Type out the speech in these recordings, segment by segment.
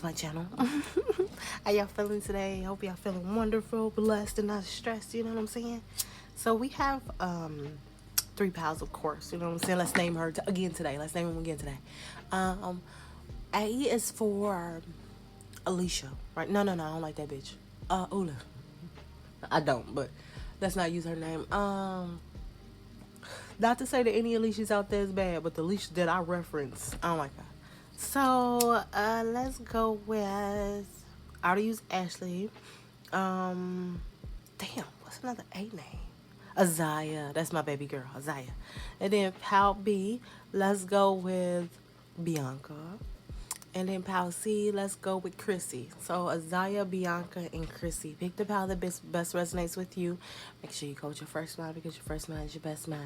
my channel. How y'all feeling today? Hope y'all feeling wonderful, blessed, and not stressed. You know what I'm saying? So we have 3 pals, of course. You know what I'm saying? Let's name her again today. Let's name him again today. A is for Alicia, right? No, I don't like that bitch. Ula. I don't, but let's not use her name. Not to say that any Alicia's out there is bad, but the Alicia that I reference, I don't like her. So let's go with, I already use Ashley. Damn, what's another A name? Azaya. That's my baby girl, Azaya. And then Pal B, let's go with Bianca. And then Pal C, let's go with Chrissy. So Azaya, Bianca, and Chrissy. Pick the pal that best resonates with you. Make sure you go with your first mind because your first mind is your best mind.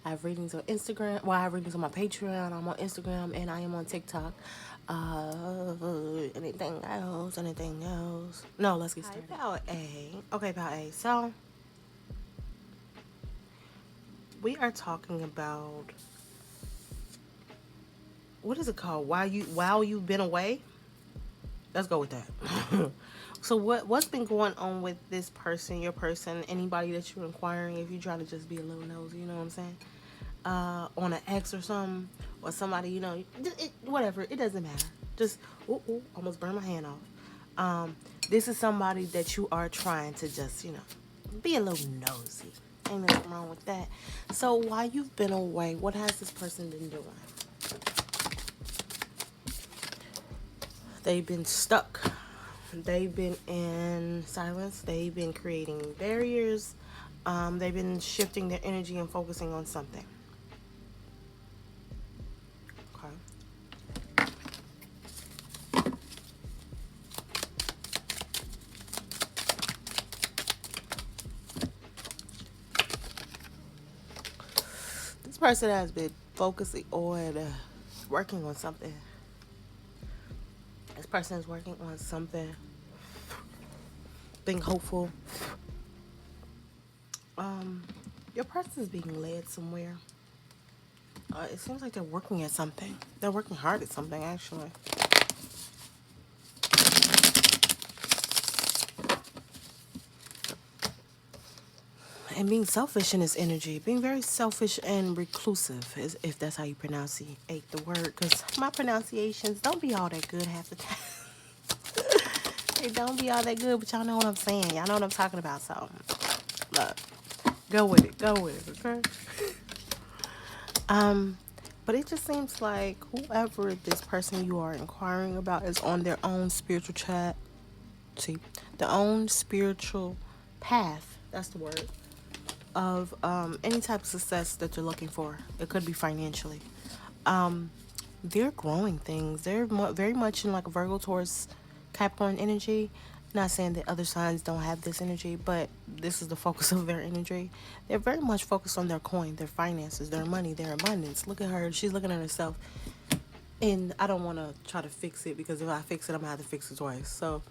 I have readings on Instagram. Well, I have readings on my Patreon. I'm on Instagram and I am on TikTok. Anything else? No, let's get started. Hi, Pal A. Okay, Pal A. So we are talking about, what is it called? While you've been away? Let's go with that. So what's been going on with this person, your person, anybody that you're inquiring, if you're trying to just be a little nosy, you know what I'm saying? On an ex or something, or somebody, you know, whatever, it doesn't matter. Just, almost burned my hand off. This is somebody that you are trying to just, you know, be a little nosy. Ain't nothing wrong with that. So while you've been away, what has this person been doing? They've been stuck. They've been in silence. They've been creating barriers. They've been shifting their energy and focusing on something. Okay. This person has been focusing on working on something. This person is working on something, being hopeful. Your person is being led somewhere. It seems like they're working at something. They're working hard at something, actually. And being selfish in this energy, being very selfish and reclusive, if that's how you pronunciate the word. Because my pronunciations don't be all that good half the time. They don't be all that good, but y'all know what I'm saying. Y'all know what I'm talking about. So, look, go with it, okay? But it just seems like whoever this person you are inquiring about is on their own spiritual their own spiritual path. That's the word. Of any type of success that you're looking for. It could be financially. They're growing things. They're very much in like a Virgo, Taurus, Capricorn energy. Not saying that other signs don't have this energy, but this is the focus of their energy. They're very much focused on their coin, their finances, their money, their abundance. Look at her. She's looking at herself. And I don't want to try to fix it, because if I fix it, I'm going to have to fix it twice. So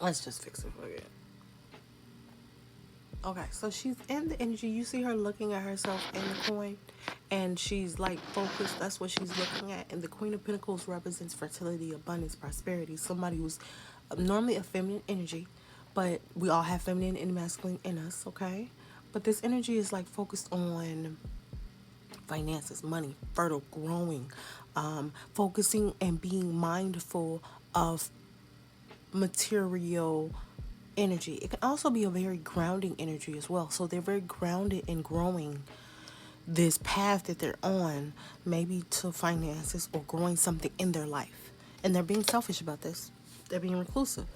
let's just fix it for it. Okay, so she's in the energy. You see her looking at herself in the coin, and she's like focused. That's what she's looking at. And the Queen of Pentacles represents fertility, abundance, prosperity. Somebody who's normally a feminine energy, but we all have feminine and masculine in us, okay? But this energy is like focused on finances, money, fertile, growing, focusing and being mindful of material energy. It can also be a very grounding energy as well. So they're very grounded in growing this path that they're on, maybe to finances or growing something in their life. And they're being selfish about this. They're being reclusive.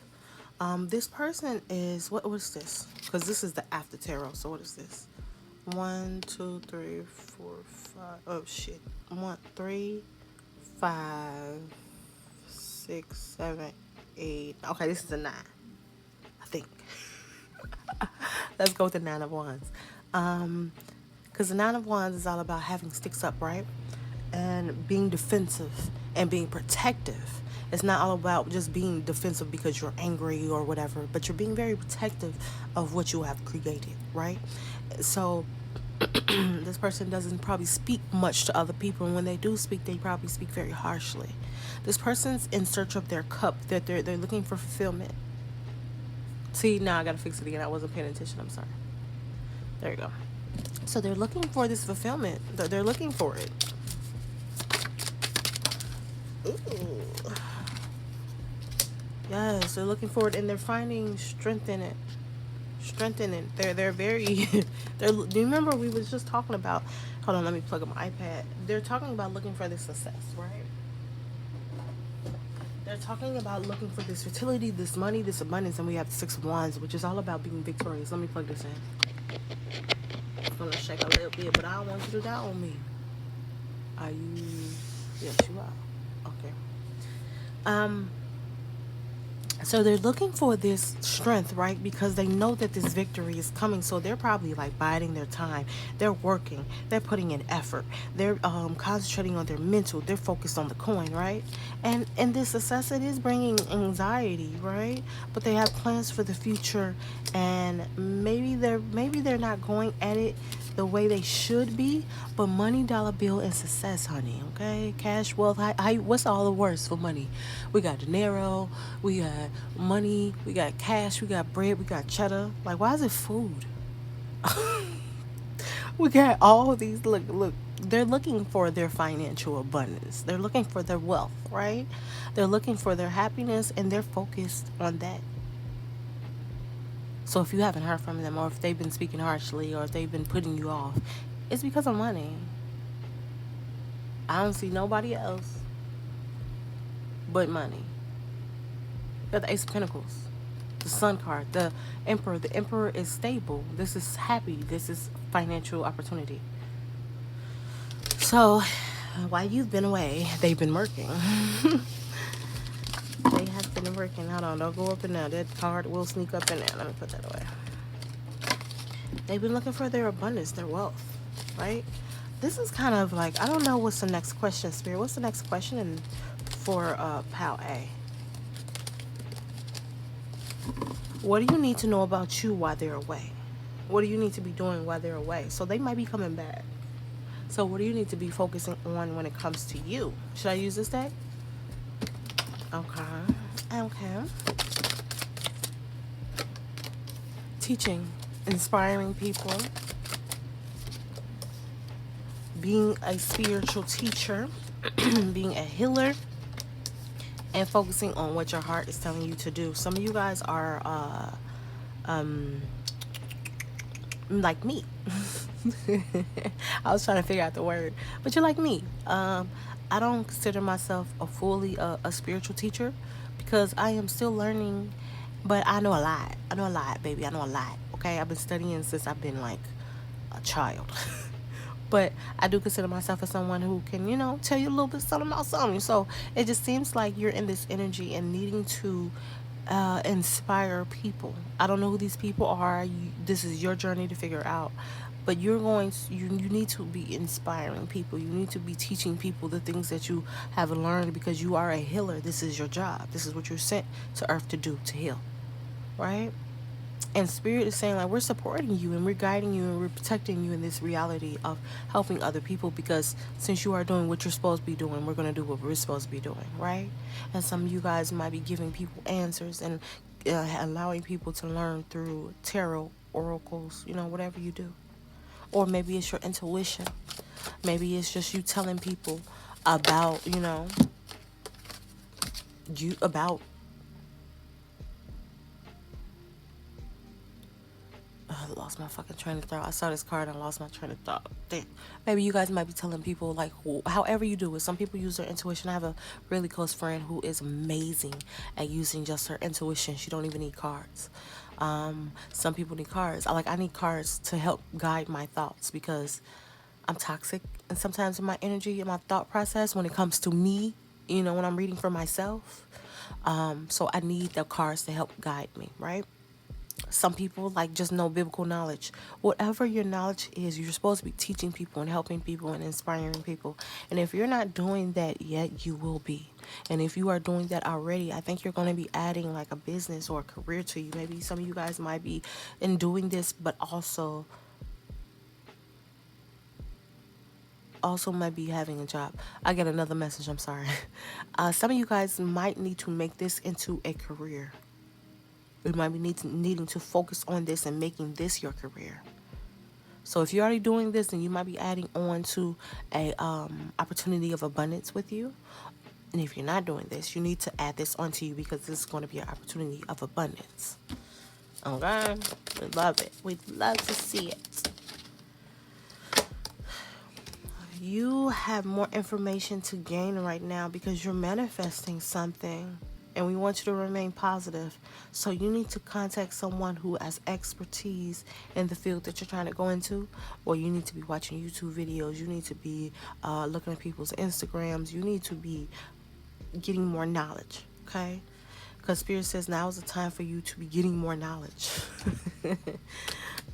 This person is, what is this? Because this is the after tarot. So what is this? 1, 2, 3, 4, 5. Oh shit. 1, 3, 5, 6, 7, 8. Okay, this is a 9. I think. Let's go with the 9 of Wands. Because the 9 of Wands is all about having sticks up, right? And being defensive and being protective. It's not all about just being defensive because you're angry or whatever, but you're being very protective of what you have created, right? So this person doesn't probably speak much to other people, and when they do speak, they probably speak very harshly. This person's in search of their cup, that they're looking for fulfillment. See, now I gotta fix it again. I wasn't paying attention. I'm sorry. There you go. So they're looking for this fulfillment. They're looking for it. Ooh. Yes, they're looking for it, and they're finding strength in it. Strength in it. They're very. They're. Do you remember we was just talking about? Hold on, let me plug up my iPad. They're talking about looking for this success, right? They're talking about looking for this fertility, this money, this abundance, and we have the Six of Wands, which is all about being victorious. Let me plug this in. I'm gonna shake a little bit, but I don't want you to doubt on me. Are you? Yes, you are. Okay. Um. So they're looking for this strength, right? Because they know that this victory is coming. So they're probably like biding their time. They're working. They're putting in effort. They're concentrating on their mental. They're focused on the coin, right? And this success, it is bringing anxiety, right? But they have plans for the future, and maybe they're not going at it the way they should be. But money, dollar bill, and success, honey. Okay, cash, wealth. What's all the worst for money? We got dinero. We got money, we got cash, we got bread, we got cheddar. Like, why is it food? We got all of these. Look, they're looking for their financial abundance. They're looking for their wealth, right? They're looking for their happiness, and they're focused on that. So if you haven't heard from them, or if they've been speaking harshly, or if they've been putting you off, it's because of money. I don't see nobody else but money. Got the Ace of Pentacles, the Sun card, the Emperor. The Emperor is stable. This is happy. This is financial opportunity. So, while you've been away, they've been working. They have been working. Hold on, don't go up in there. That card will sneak up in there. Let me put that away. They've been looking for their abundance, their wealth, right? This is kind of like, I don't know what's the next question, Spirit. What's the next question for Pal A? What do you need to know about you while they're away? What do you need to be doing while they're away? So they might be coming back. So what do you need to be focusing on when it comes to you? Should I use this deck? Okay. Teaching, inspiring people, being a spiritual teacher, being a healer, and focusing on what your heart is telling you to do. Some of you guys are like me. I was trying to figure out the word, but you're like me. I don't consider myself a spiritual teacher, because I am still learning, but I know a lot, baby. I know a lot. Okay, I've been studying since I've been like a child. But I do consider myself as someone who can, tell you a little bit something about something. So it just seems like you're in this energy and needing to inspire people. I don't know who these people are. This is your journey to figure out. But you need to be inspiring people. You need to be teaching people the things that you have learned, because you are a healer. This is your job. This is what you're sent to earth to do, to heal. Right? And Spirit is saying, like, we're supporting you, and we're guiding you, and we're protecting you in this reality of helping other people, because since you are doing what you're supposed to be doing, we're going to do what we're supposed to be doing, right? And some of you guys might be giving people answers and allowing people to learn through tarot, oracles, whatever you do. Or maybe it's your intuition. Maybe it's just you telling people about, I lost my fucking train of thought. I saw this card and I lost my train of thought. Damn. Maybe you guys might be telling people, like, however you do it. Some people use their intuition. I have a really close friend who is amazing at using just her intuition. She don't even need cards. Some people need cards. I need cards to help guide my thoughts, because I'm toxic, and sometimes in my energy and my thought process when it comes to me, when I'm reading for myself. So I need the cards to help guide me, right? Some people just know biblical knowledge. Whatever your knowledge is, you're supposed to be teaching people and helping people and inspiring people. And if you're not doing that yet, you will be. And if you are doing that already, I think you're going to be adding like a business or a career to you. Maybe some of you guys might be in doing this, but also also might be having a job. I get another message. I'm sorry. Some of you guys might need to make this into a career. You might be needing to focus on this and making this your career. So if you're already doing this, then you might be adding on to a opportunity of abundance with you. And if you're not doing this, you need to add this onto you because this is going to be an opportunity of abundance. Okay? We love it. We'd love to see it. You have more information to gain right now because you're manifesting something. And we want you to remain positive. So you need to contact someone who has expertise in the field that you're trying to go into. Or you need to be watching YouTube videos. You need to be looking at people's Instagrams. You need to be getting more knowledge. Okay? Because Spirit says now is the time for you to be getting more knowledge.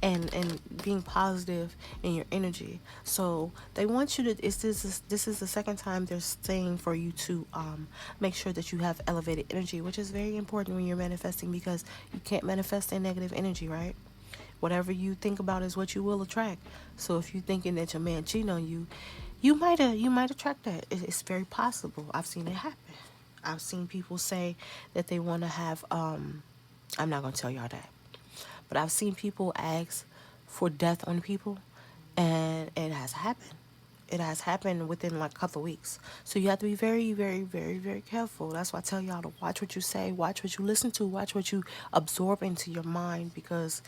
and being positive in your energy. So they want you to, this is the second time they're saying for you to make sure that you have elevated energy, which is very important when you're manifesting, because you can't manifest in negative energy, right? Whatever you think about is what you will attract. So if you're thinking that your man cheating on you, you might attract that. It's very possible. I've seen it happen. I've seen people say that they want to have I'm not going to tell y'all that. But I've seen people ask for death on people, and it has happened. It has happened within like a couple of weeks. So you have to be very, very, very, very careful. That's why I tell y'all to watch what you say, watch what you listen to, watch what you absorb into your mind, because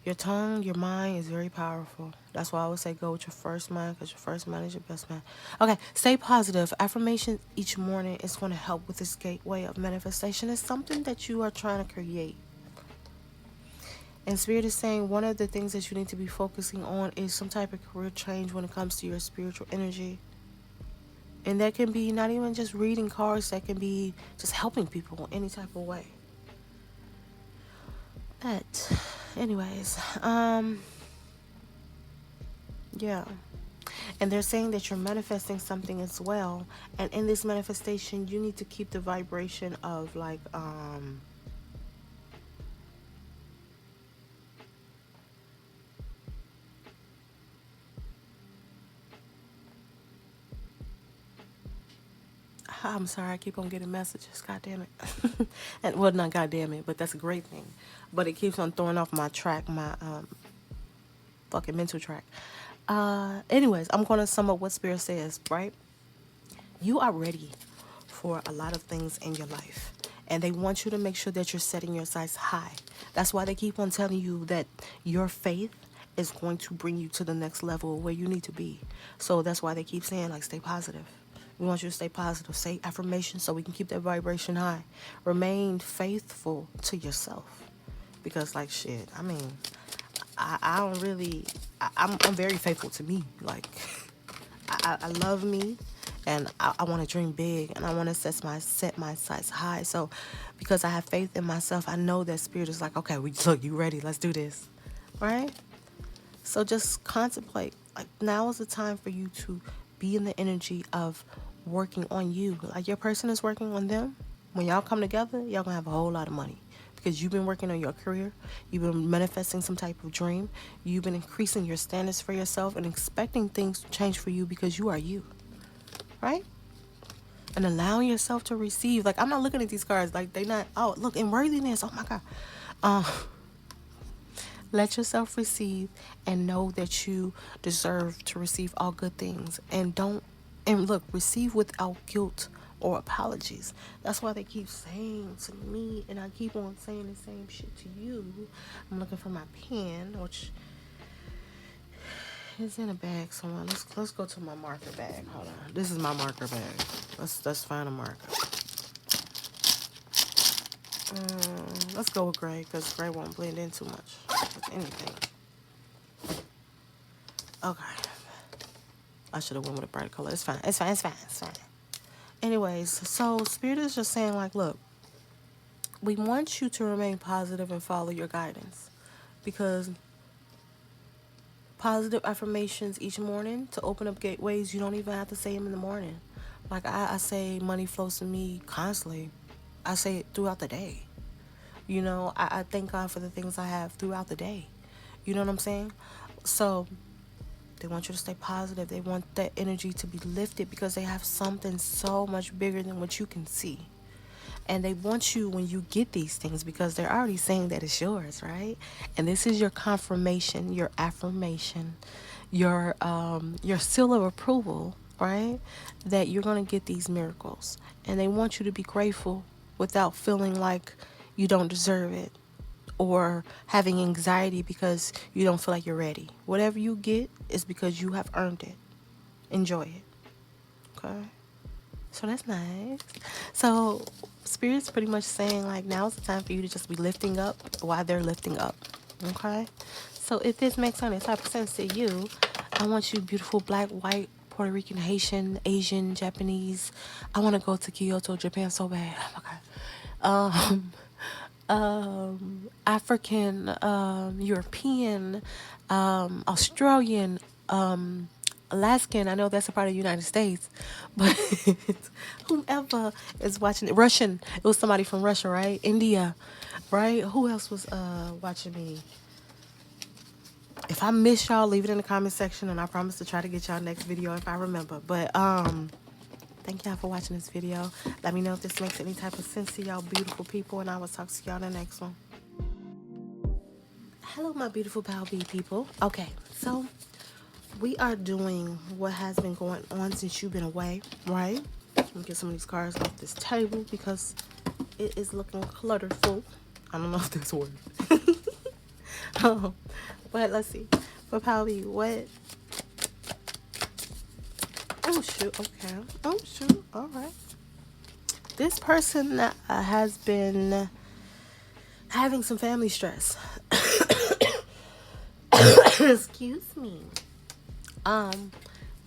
your tongue, your mind is very powerful. That's why I always say go with your first mind, because your first mind is your best mind. Okay, stay positive. Affirmation each morning is going to help with this gateway of manifestation. It's something that you are trying to create. And Spirit is saying one of the things that you need to be focusing on is some type of career change when it comes to your spiritual energy. And that can be not even just reading cards, that can be just helping people in any type of way. But, anyways, yeah. And they're saying that you're manifesting something as well. And in this manifestation, you need to keep the vibration of like, I'm sorry, I keep on getting messages. God damn it. And well, not god damn it, but that's a great thing. But it keeps on throwing off my track, my fucking mental track. Anyways, I'm gonna sum up what Spirit says, right? You are ready for a lot of things in your life. And they want you to make sure that you're setting your sights high. That's why they keep on telling you that your faith is going to bring you to the next level where you need to be. So that's why they keep saying, like, stay positive. We want you to stay positive. Say affirmations so we can keep that vibration high. Remain faithful to yourself. Because, like, shit, I mean, I don't really, I'm very faithful to me. Like, I love me, and I want to dream big, and I want to set my sights high. So because I have faith in myself, I know that Spirit is like, okay, look, you ready? Let's do this. Right? So just contemplate. Like, now is the time for you to be in the energy of working on you. Like, your person is working on them. When y'all come together, y'all gonna have a whole lot of money. Because you've been working on your career. You've been manifesting some type of dream. You've been increasing your standards for yourself and expecting things to change for you because you are you. Right? And allowing yourself to receive. Like, I'm not looking at these cards. Like, they not, oh, look, in worthiness. Oh, my God. Let yourself receive and know that you deserve to receive all good things. And look, receive without guilt or apologies. That's why they keep saying to me, and I keep on saying the same shit to you. I'm looking for my pen, which is in a bag somewhere. Let's go to my marker bag. Hold on. This is my marker bag. Let's find a marker. Let's go with gray, because gray won't blend in too much with anything. Okay. I should have went with a brighter color. It's fine. It's fine. It's fine. It's fine. Anyways, so Spirit is just saying, like, look, we want you to remain positive and follow your guidance, because positive affirmations each morning to open up gateways, you don't even have to say them in the morning. Like, I say money flows to me constantly. I say it throughout the day. You know, I thank God for the things I have throughout the day. You know what I'm saying? So They want you to stay positive. They want that energy to be lifted because they have something so much bigger than what you can see. And they want you, when you get these things, because they're already saying that it's yours, right? And this is your confirmation, your affirmation, your seal of approval, right? That you're going to get these miracles. And they want you to be grateful without feeling like you don't deserve it, or having anxiety because you don't feel like you're ready. Whatever you get is because you have earned it. Enjoy it. Okay? So that's nice. So Spirit's pretty much saying, like, now's the time for you to just be lifting up while they're lifting up. Okay? So if this makes any type of sense to you, I want you beautiful black, white, Puerto Rican, Haitian, Asian, Japanese. I want to go to Kyoto, Japan so bad. Oh my God. African, European, Australian, Alaskan. I know that's a part of the United States, but whomever is watching it, Russian. It was somebody from Russia, right? India, right? Who else was watching me? If I miss y'all, leave it in the comment section, and I promise to try to get y'all next video if I remember. But thank y'all for watching this video. Let me know if this makes any type of sense to y'all beautiful people, and I will talk to y'all in the next one. Hello, my beautiful Pal B people. Okay, so we are doing what has been going on since you've been away, right? Let me get some of these cards off this table because it is looking clutterful. I don't know if this works. But let's see. But Pal B, what? Oh, shoot. Okay. Oh, shoot. All right. This person has been having some family stress. Excuse me.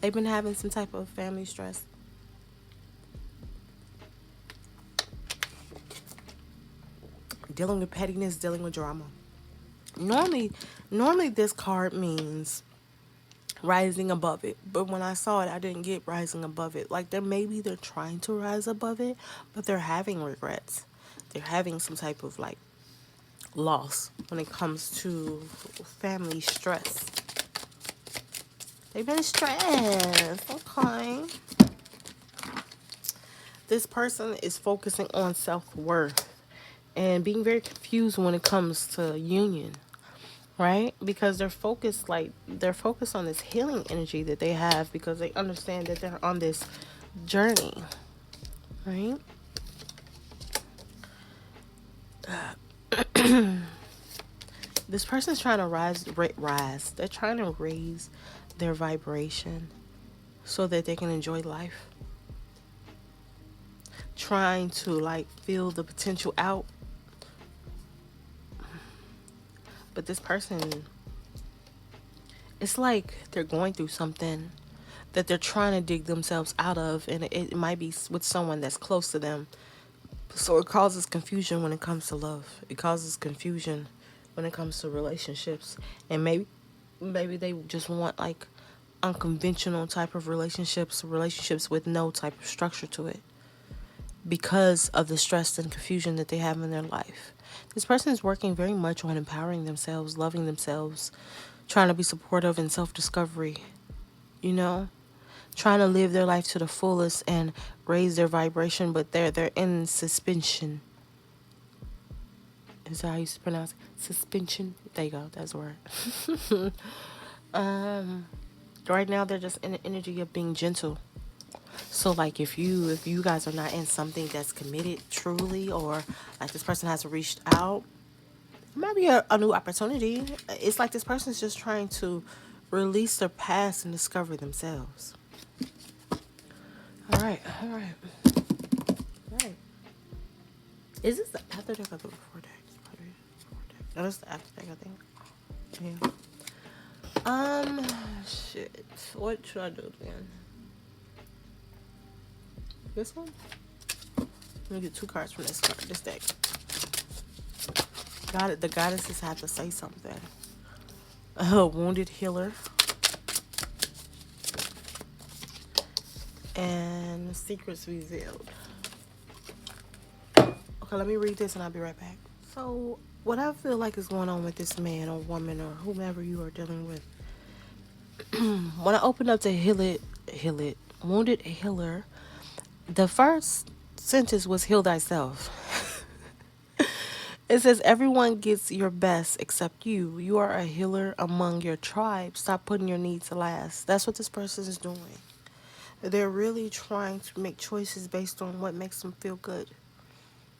They've been having some type of family stress. Dealing with pettiness, dealing with drama. Normally this card means rising above it, but when I saw it, I didn't get rising above it. Like, they're trying to rise above it, but they're having regrets. They're having some type of like loss when it comes to family stress. They've been stressed. Okay. This person is focusing on self-worth and being very confused when it comes to union, right? Because they're focused on this healing energy that they have, because they understand that they're on this journey, right? This person's trying to rise. They're trying to raise their vibration so that they can enjoy life. Trying to like feel the potential out. But this person, it's like they're going through something that they're trying to dig themselves out of, and it might be with someone that's close to them. So it causes confusion when it comes to love. It causes confusion when it comes to relationships. And maybe they just want like unconventional type of relationships with no type of structure to it, because of the stress and confusion that they have in their life. This person is working very much on empowering themselves, loving themselves, trying to be supportive and self-discovery, trying to live their life to the fullest and raise their vibration, but they're in suspension. Is that how you pronounce it? Suspension? There you go, that's the word. Right now they're just in the energy of being gentle. So like if you guys are not in something that's committed truly, or like this person has reached out, it might be a new opportunity. It's like this person's just trying to release their past and discover themselves. All right. Is this the after deck or the before deck? No, this is the after deck, I think. Yeah. Shit. What should I do then? This one? Let me get 2 cards from this deck. The goddesses have to say something. Wounded healer. And secrets revealed. Okay, let me read this and I'll be right back. So, what I feel like is going on with this man or woman or whomever you are dealing with, When I opened up to wounded healer, the first sentence was heal thyself. It says everyone gets your best except you. You are a healer among your tribe. Stop putting your needs last. That's what this person is doing. They're really trying to make choices based on what makes them feel good.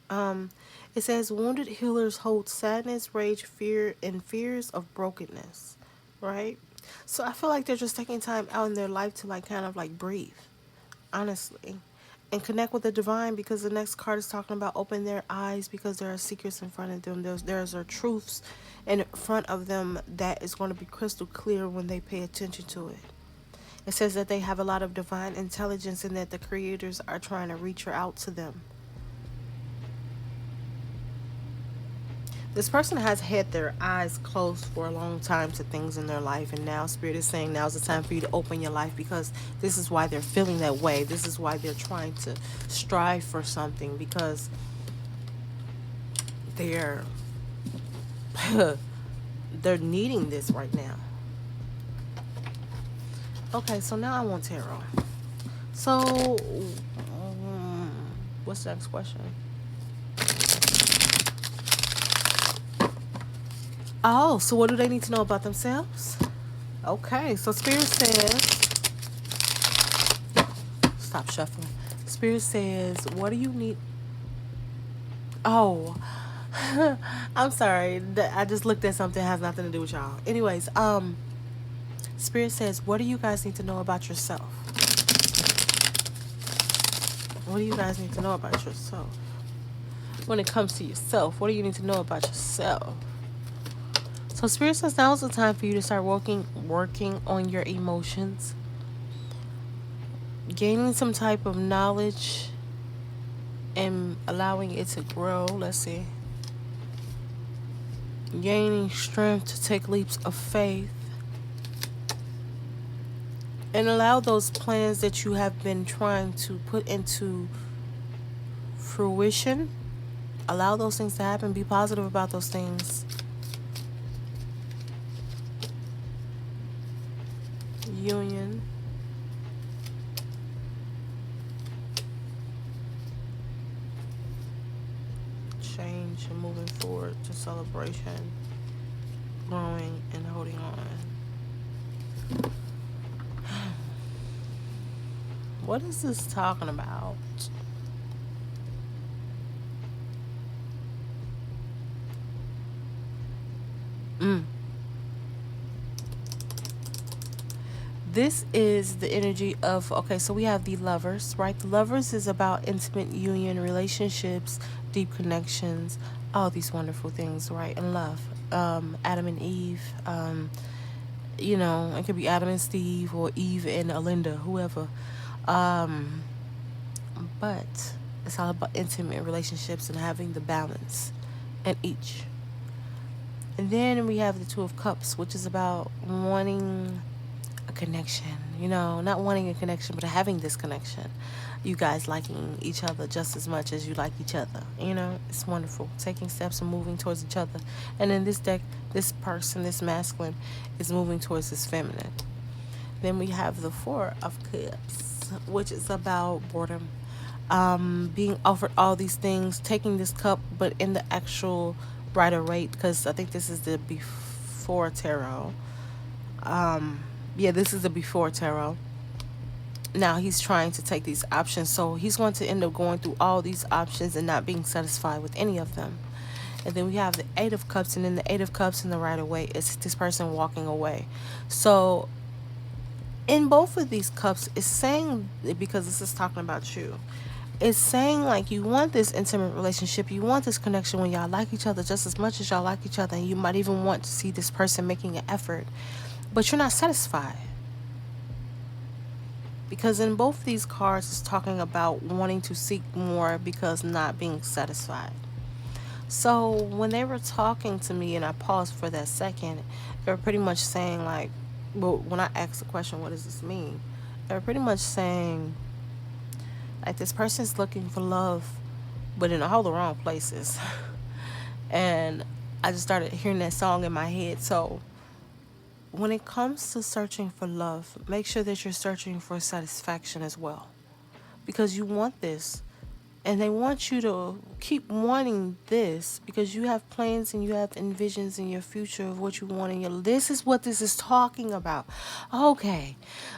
Um, it says wounded healers hold sadness, rage, fear, and fears of brokenness. Right? So I feel like they're just taking time out in their life to like kind of like breathe, honestly, and connect with the divine, because the next card is talking about open their eyes because there are secrets in front of them. There's are truths in front of them that is going to be crystal clear when they pay attention to it. It says that they have a lot of divine intelligence and that the creators are trying to reach out to them. This person has had their eyes closed for a long time to things in their life, and now Spirit is saying now's the time for you to open your life, because this is why they're feeling that way. This is why they're trying to strive for something, because they're they're needing this right now. Okay, so now I want tarot. So, what's the next question? Oh, so what do they need to know about themselves? Okay, so Spirit says, stop shuffling. Spirit says, what do you need? Oh, I'm sorry. I just looked at something that has nothing to do with y'all. Anyways, Spirit says, what do you guys need to know about yourself? What do you guys need to know about yourself? When it comes to yourself, what do you need to know about yourself? So Spirit says now is the time for you to start working on your emotions, gaining some type of knowledge and allowing it to grow. Let's see. Gaining strength to take leaps of faith and allow those plans that you have been trying to put into fruition, allow those things to happen. Be positive about those things. Union. Change and moving forward to celebration, growing and holding on. What is this talking about? This is the energy of, okay, so we have the lovers, right? The lovers is about intimate union, relationships, deep connections, all these wonderful things, right? And love. Adam and Eve. It could be Adam and Steve or Eve and Alinda, whoever. Um, but it's all about intimate relationships and having the balance in each. And then we have the Two of Cups, which is about wanting a connection, not wanting a connection, but having this connection. You guys liking each other just as much as you like each other. It's wonderful. Taking steps and moving towards each other. And in this deck, this person, this masculine, is moving towards this feminine. Then we have the Four of Cups, which is about boredom. Being offered all these things, taking this cup, but in the actual rider rate, because I think this is the before tarot. Yeah, this is the before tarot. Now he's trying to take these options, so he's going to end up going through all these options and not being satisfied with any of them. And then we have the Eight of Cups, and then the Eight of Cups in the Rider Waite is this person walking away. So in both of these cups, it's saying, because this is talking about you, it's saying like you want this intimate relationship, you want this connection when y'all like each other just as much as y'all like each other, and you might even want to see this person making an effort, but you're not satisfied. Because in both these cards, it's talking about wanting to seek more because not being satisfied. So when they were talking to me, and I paused for that second, they were pretty much saying like, well, when I asked the question, what does this mean? They were pretty much saying like this person's looking for love, but in all the wrong places. And I just started hearing that song in my head. So when it comes to searching for love, make sure that you're searching for satisfaction as well, because you want this, and they want you to keep wanting this because you have plans and you have envisions in your future of what you want in your. This is what this is talking about. Okay,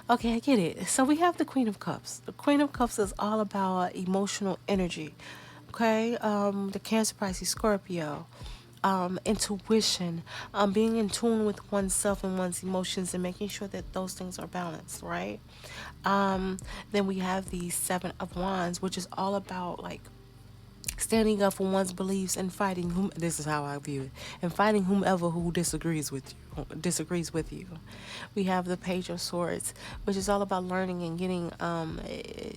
okay, I get it. So we have the Queen of Cups. The Queen of Cups is all about emotional energy. Okay, the Cancer, Pisces, Scorpio, intuition, being in tune with oneself and one's emotions and making sure that those things are balanced, right? Then we have the Seven of Wands, which is all about like standing up for one's beliefs and fighting whom. This is how I view it, and fighting whomever who disagrees with you. We have the Page of Swords, which is all about learning and getting.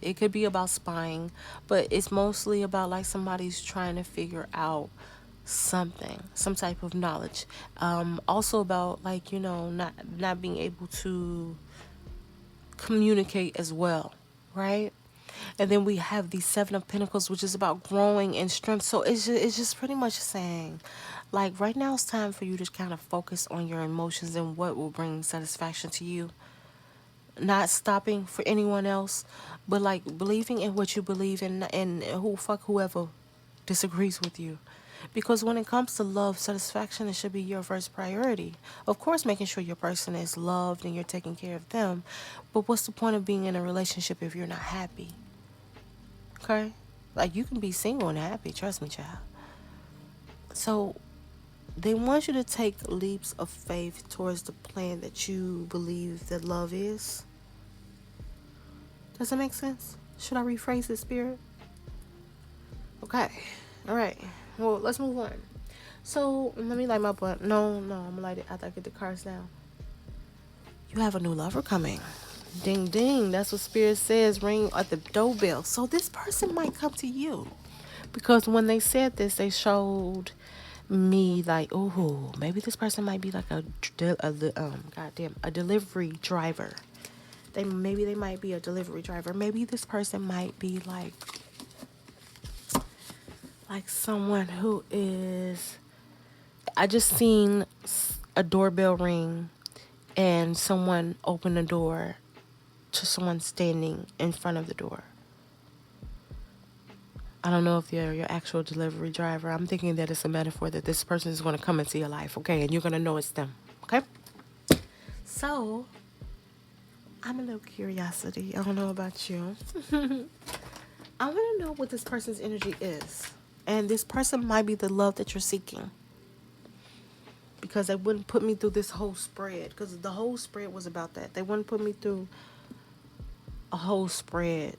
It could be about spying, but it's mostly about like somebody's trying to figure out something, some type of knowledge. Also about like not being able to communicate as well, right? And then we have the Seven of Pentacles, which is about growing and strength. So it's just pretty much saying, like, right now it's time for you to kind of focus on your emotions and what will bring satisfaction to you. Not stopping for anyone else, but like believing in what you believe in, and whoever disagrees with you. Because when it comes to love, satisfaction, it should be your first priority. Of course, making sure your person is loved and you're taking care of them. But what's the point of being in a relationship if you're not happy? Okay? Like, you can be single and happy, trust me, child. So, they want you to take leaps of faith towards the plan that you believe that love is. Does that make sense? Should I rephrase this, Spirit? Okay. All right. Well, let's move on. So, let me light my blunt. No, I'm going to light it after I get the cards down. You have a new lover coming. Ding, ding. That's what Spirit says. Ring at the doorbell. So, this person might come to you. Because when they said this, they showed me like, oh, maybe this person might be like a delivery driver. Maybe they might be a delivery driver. Maybe this person might be like someone who is. I just seen a doorbell ring, and someone open the door to someone standing in front of the door. I don't know if they're your actual delivery driver. I'm thinking that it's a metaphor that this person is going to come into your life, okay? And you're going to know it's them, okay? So, I'm a little curiosity. I don't know about you. I want to know what this person's energy is. And this person might be the love that you're seeking. Because they wouldn't put me through this whole spread. Because the whole spread was about that. They wouldn't put me through a whole spread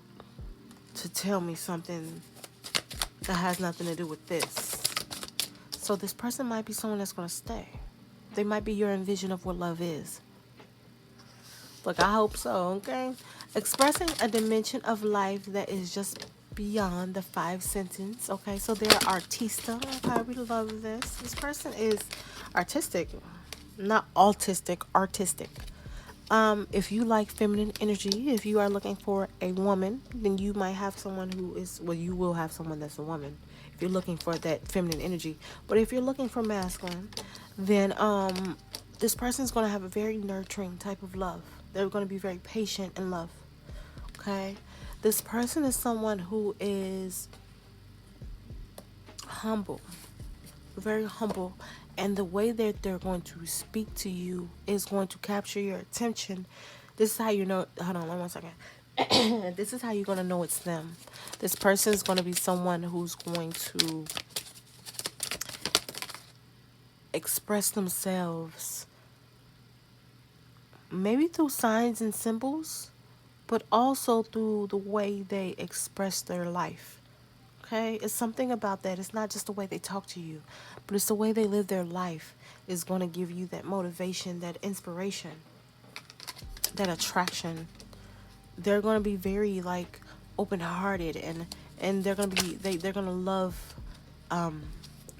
to tell me something that has nothing to do with this. So this person might be someone that's going to stay. They might be your envision of what love is. Look, I hope so, okay? Expressing a dimension of life that is just beyond the 5 sentence, okay? So they're artista, okay? We love this. This person is artistic. Not autistic, artistic. If you like feminine energy, if you are looking for a woman, then you might have someone who is, well, you will have someone that's a woman if you're looking for that feminine energy. But if you're looking for masculine, then this person's going to have a very nurturing type of love. They're going to be very patient in love, okay? This person is someone who is humble, very humble. And the way that they're going to speak to you is going to capture your attention. This is how you know. Hold on, 1 second. This is how you're going to know it's them. This person is going to be someone who's going to express themselves maybe through signs and symbols, but also through the way they express their life. Okay, it's something about that. It's not just the way they talk to you, but it's the way they live their life is going to give you that motivation, that inspiration, that attraction. They're going to be very like open-hearted, and they're going to be they're going to love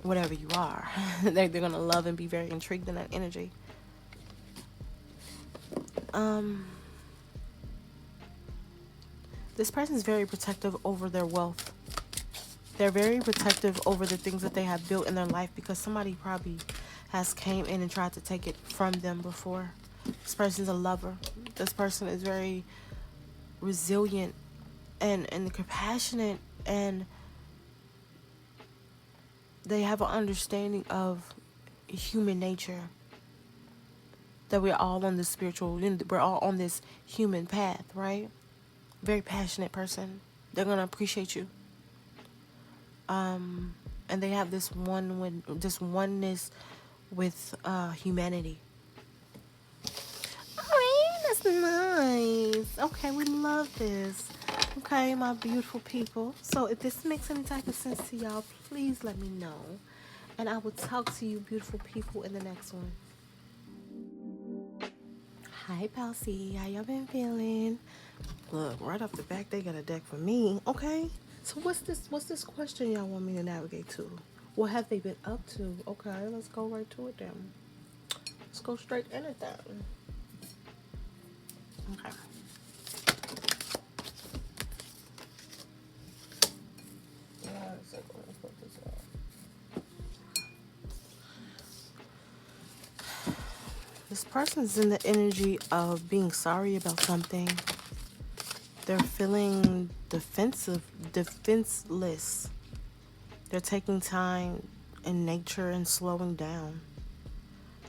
whatever you are. They're going to love and be very intrigued in that energy. This person is very protective over their wealth. They're very protective over the things that they have built in their life because somebody probably has came in and tried to take it from them before. This person's a lover. This person is very resilient and compassionate, and they have an understanding of human nature. That we're all on this we're all on this human path, right? Very passionate person. They're gonna appreciate you. And they have this oneness with humanity. Alright, that's nice. Okay, we love this. Okay, my beautiful people. So if this makes any type of sense to y'all, please let me know. And I will talk to you beautiful people in the next one. Hi, Palsy. How y'all been feeling? Look, right off the back, they got a deck for me. Okay. So what's this question y'all want me to navigate to? What have they been up to? Okay, let's go right to it then. Let's go straight in it then. Okay. This person's in the energy of being sorry about something. They're feeling defenseless. They're taking time in nature and slowing down.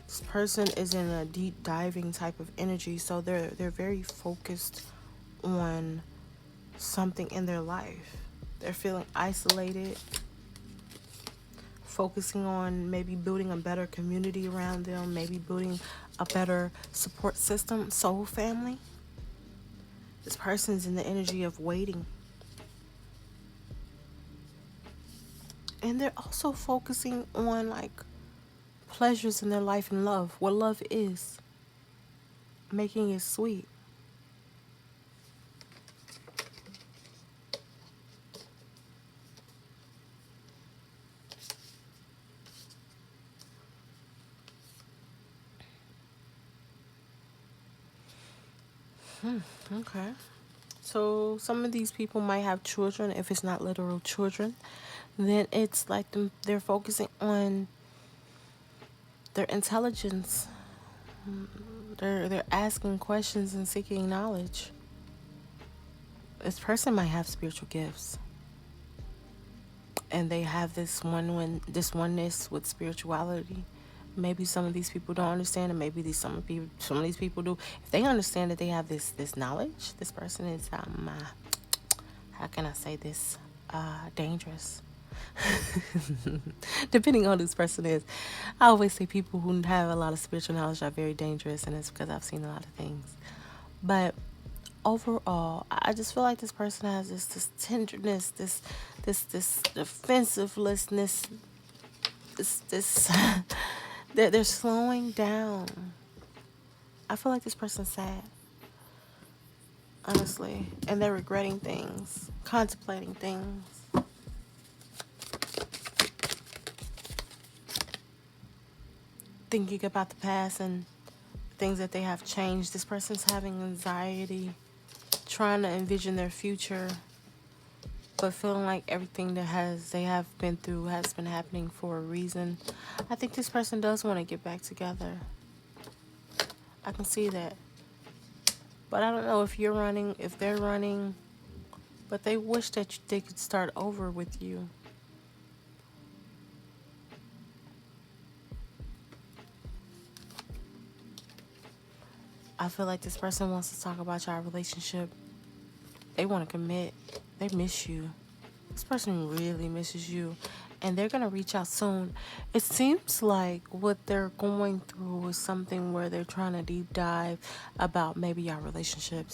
This person is in a deep diving type of energy, so they're very focused on something in their life. They're feeling isolated, focusing on maybe building a better community around them, maybe building a better support system, soul family. This person's in the energy of waiting. And they're also focusing on like pleasures in their life and love, what love is, making it sweet. Okay. So some of these people might have children. If it's not literal children, then it's like they're focusing on their intelligence. They're asking questions and seeking knowledge. This person might have spiritual gifts, and they have this oneness with spirituality. Maybe some of these people don't understand, and maybe some of these people do. If they understand that they have this knowledge, this person is how can I say this, dangerous. Depending on who this person is. I always say people who have a lot of spiritual knowledge are very dangerous, and it's because I've seen a lot of things. But overall, I just feel like this person has this tenderness, this defensiveness, this they're slowing down. I feel like this person's sad, honestly, and they're regretting things, contemplating things. Thinking about the past and things that they have changed. This person's having anxiety, trying to envision their future, but feeling like everything they have been through has been happening for a reason. I think this person does want to get back together. I can see that. But I don't know if you're running, if they're running, but they wish that they could start over with you. I feel like this person wants to talk about your relationship. They want to commit. They miss you. This person really misses you, and they're going to reach out soon. It seems like what they're going through is something where they're trying to deep dive about maybe your relationship,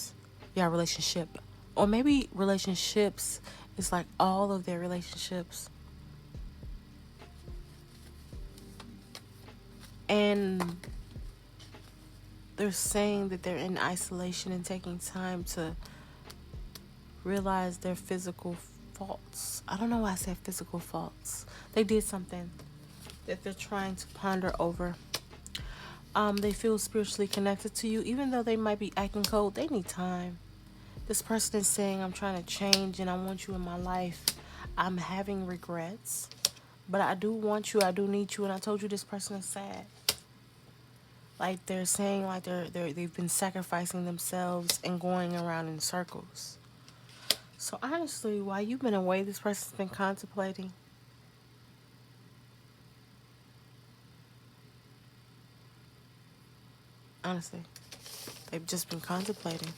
or maybe relationships is like all of their relationships. And they're saying that they're in isolation and taking time to realize their physical faults. I don't know why I said physical faults. They did something that they're trying to ponder over. They feel spiritually connected to you, even though they might be acting cold. They need time. This person is saying, I'm trying to change and I want you in my life. I'm having regrets, but I do want you. I do need you. And I told you this person is sad. Like they're saying, like they've been sacrificing themselves and going around in circles. So honestly, while you've been away, this person's been contemplating. Honestly, they've just been contemplating.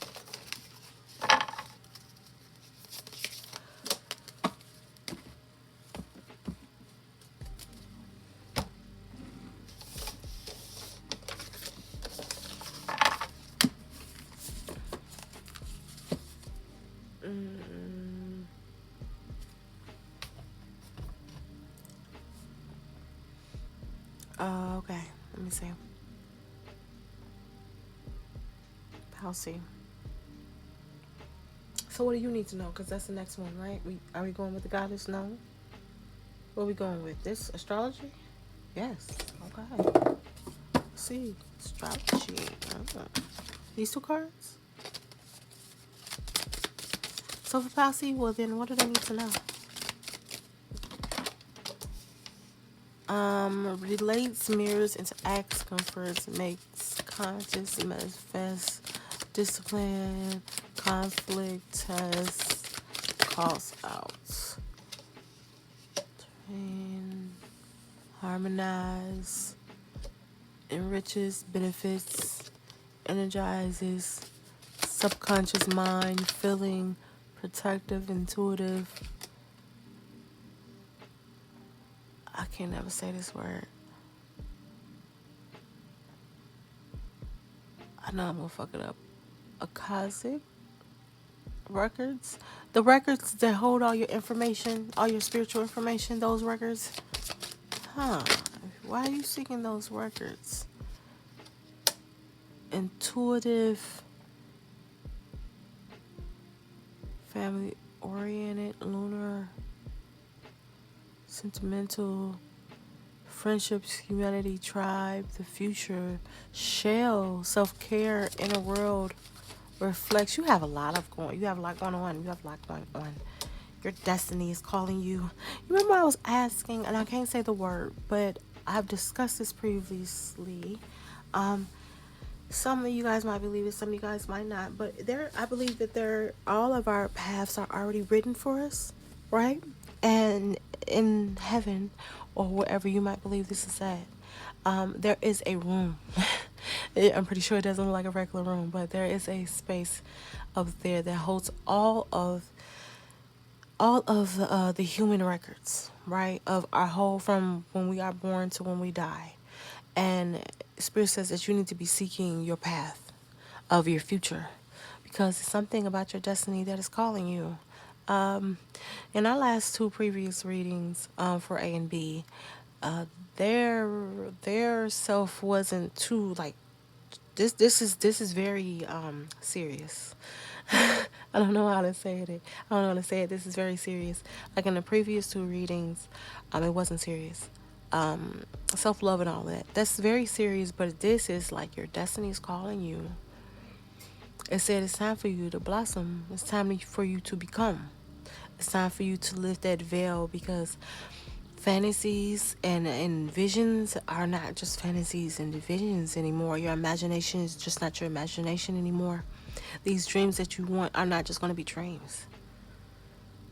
Mm, okay. Let me see. I'll see. So what do you need to know? Because that's the next one, right? Are we going with the goddess? No. What are we going with? This astrology? Yes. Okay. See, astrology. These two cards. So for Palsy, well then, what do they need to know? Relates, mirrors, interacts, comforts, makes conscious, manifests, discipline, conflict, tests, calls out, train, harmonize, enriches, benefits, energizes, subconscious mind, feeling, protective, intuitive. I can't never say this word. I know I'm gonna fuck it up. Akashic records. The records that hold all your information, all your spiritual information, those records. Huh. Why are you seeking those records? Intuitive, family oriented, lunar, sentimental, friendships, humanity, tribe, the future, shell, self-care, inner world, reflects. You have a lot going on. You have a lot going on. Your destiny is calling you. You remember I was asking, and I can't say the word, but I've discussed this previously. Um, some of you guys might believe it, some of you guys might not, but I believe that all of our paths are already written for us, right? And in heaven, or wherever you might believe this is at, there is a room. I'm pretty sure it doesn't look like a regular room, but there is a space up there that holds all of the human records, right? Of our whole, from when we are born to when we die. And Spirit says that you need to be seeking your path of your future, because it's something about your destiny that is calling you. Um, in our last two previous readings, for A and B, uh, their self wasn't too like this is very serious. I don't know how to say it. I don't know how to say it. This is very serious. Like in the previous two readings, it wasn't serious. Self love and all that. That's very serious, but this is like your destiny is calling you. It said it's time for you to blossom. It's time for you to become. It's time for you to lift that veil, because fantasies and visions are not just fantasies and visions anymore. Your imagination is just not your imagination anymore. These dreams that you want are not just going to be dreams.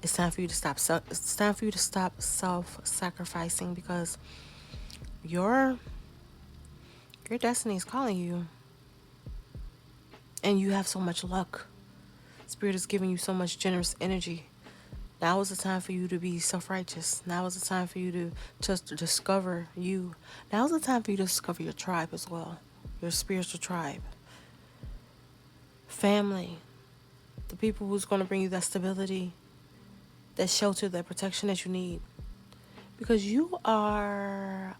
It's time for you to stop. It's time for you to stop self-sacrificing, because your destiny is calling you, and you have so much luck. Spirit is giving you so much generous energy. Now is the time for you to be self-righteous. Now is the time for you to just discover you. Now is the time for you to discover your tribe as well, your spiritual tribe, family, the people who's going to bring you that stability, that shelter, that protection that you need. Because you are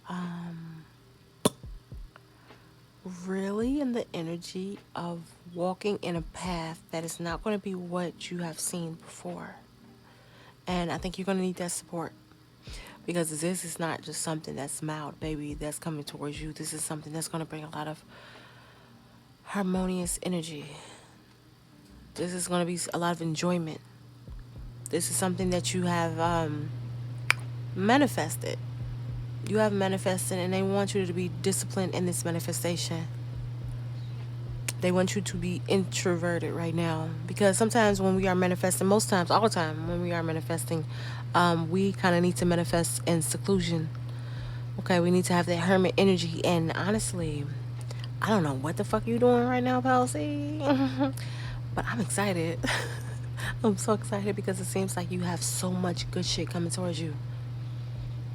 really in the energy of walking in a path that is not going to be what you have seen before. And I think you're going to need that support, because this is not just something that's mild, baby, that's coming towards you. This is something that's going to bring a lot of harmonious energy. This is going to be a lot of enjoyment. This is something that you have manifested. You have manifested, and they want you to be disciplined in this manifestation. They want you to be introverted right now, because sometimes when we are manifesting, most times, all the time, when we are manifesting, we kind of need to manifest in seclusion. Okay, we need to have that hermit energy. And honestly, I don't know what the fuck you doing right now, Palsy, but I'm excited. I'm so excited because it seems like you have so much good shit coming towards you.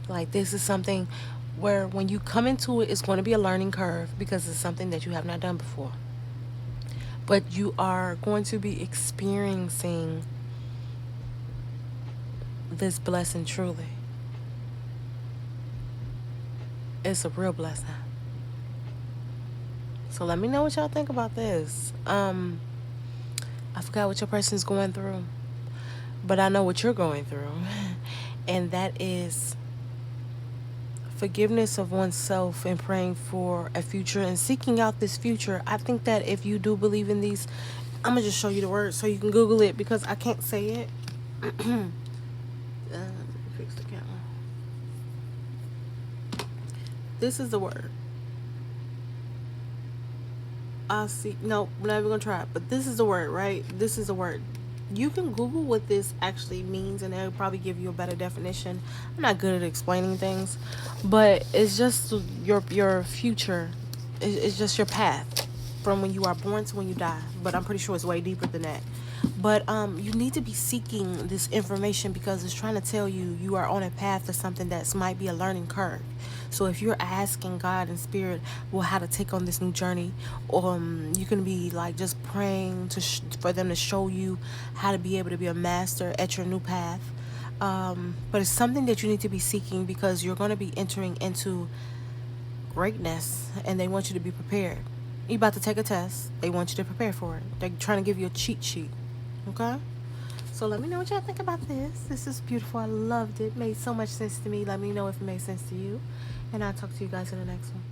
Like, this is something where when you come into it, it's going to be a learning curve because it's something that you have not done before. But you are going to be experiencing this blessing truly. It's a real blessing. So let me know what y'all think about this. I forgot what your person's going through, but I know what you're going through. And that is forgiveness of oneself and praying for a future and seeking out this future. I think that if you do believe in these, I'm going to just show you the word so you can Google it because I can't say it. Fix the camera. This is the word. I see. No, we're not even gonna try it. But this is the word, right? This is the word. You can Google what this actually means, and it'll probably give you a better definition. I'm not good at explaining things, but it's just your future. It's just your path from when you are born to when you die. But I'm pretty sure it's way deeper than that. But you need to be seeking this information because it's trying to tell you you are on a path to something that might be a learning curve. So if you're asking God and Spirit, well, how to take on this new journey, you can be like just praying for them to show you how to be able to be a master at your new path. But it's something that you need to be seeking because you're going to be entering into greatness, and they want you to be prepared. You're about to take a test. They want you to prepare for it. They're trying to give you a cheat sheet. Okay? So let me know what y'all think about this. This is beautiful. I loved it. Made so much sense to me. Let me know if it made sense to you. And I'll talk to you guys in the next one.